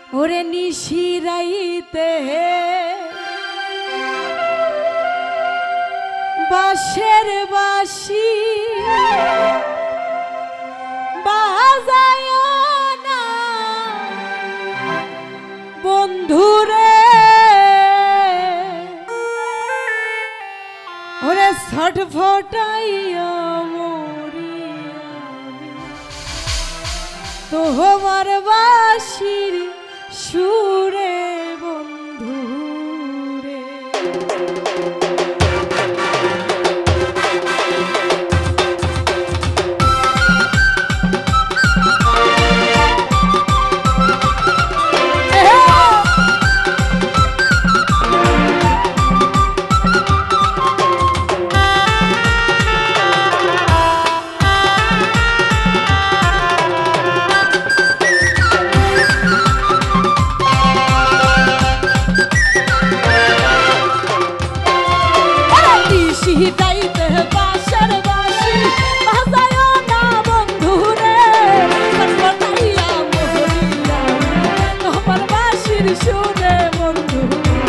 ওরে নিশিরাইতে বাঁশের বাঁশি বাজায় না বন্ধুরে, ওরে ছটফটাইয়া মরি আমি তোমার বাঁশির সুরে বন্ধুরে। দাইতে বাঁশের বাঁশি বাজায় না বন্ধুরে, ছটফটাইয়া মরিয়া তোমার বাঁশির সুরে বন্ধুরে।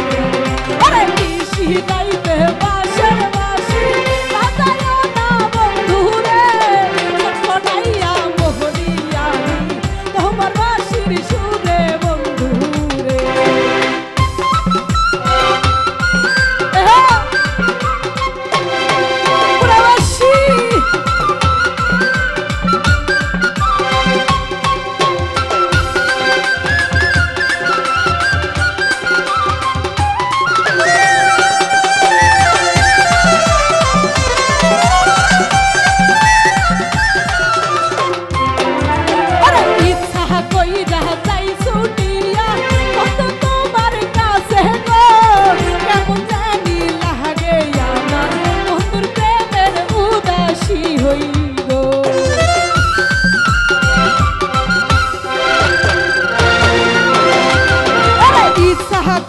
ওরে নিশি দাইতে বাঁশের বাঁশি বাজায় না বন্ধুরে, ছটফটাইয়া মরিয়া তোমার বাঁশির সুরে বন্ধুরে।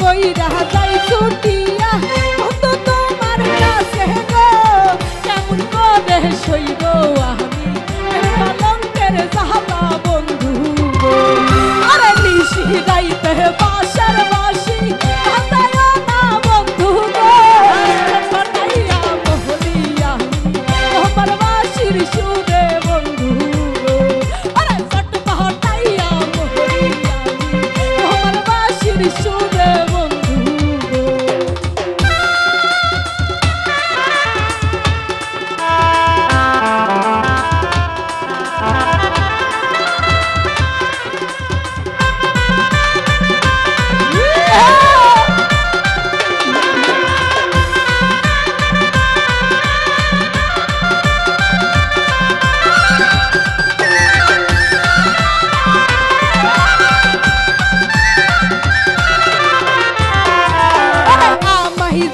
কইরা যাই ছুটিয়া বন্ধু তোমার কাছে গো, কেমন করে সইব আমি কলঙ্কের জ্বালা বন্ধু গো। আরে নিশি গাইতে বাঁশের বাঁশি বাজায় না বন্ধু গো, ছটফটাইয়া মরিয়া তোমার বাঁশির সুরে বন্ধু গো। আরে ছটফটাইয়া মরিয়া তোমার বাঁশির সুরে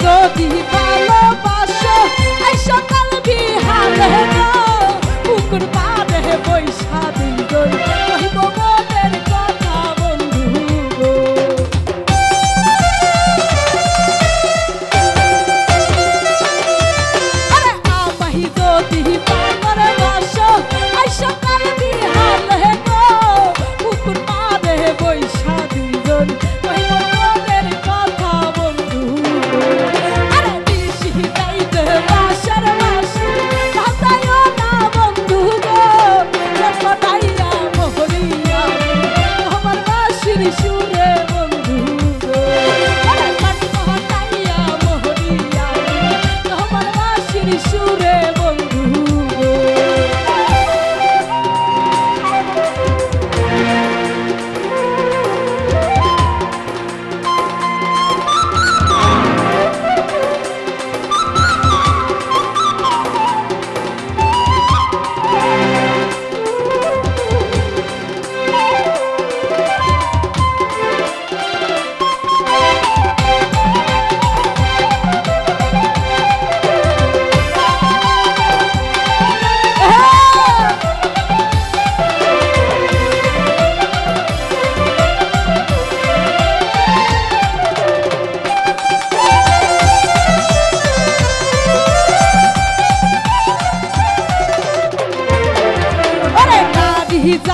যদি ভালোবাসো এই সকাল বিহালে গো, পুকুর পাড়ে বৈশা দিন গই কহিব মনের কথা বন্ধু গো। আরে আমাহি যদি ভালোবাসো এই সকাল বিহালে গো, পুকুর পাড়ে বৈশা দিন গই কহিব মনের কথা বন্ধু। বাঁশের বাঁশি বাজায় না বন্ধু গো, ছটফটাইয়া মরিয়া তোমার বাঁশির সুরে বন্ধু গো। ছটফটাইয়া মরিয়া তোমার বাঁশির সুরে বন্ধু গো। He's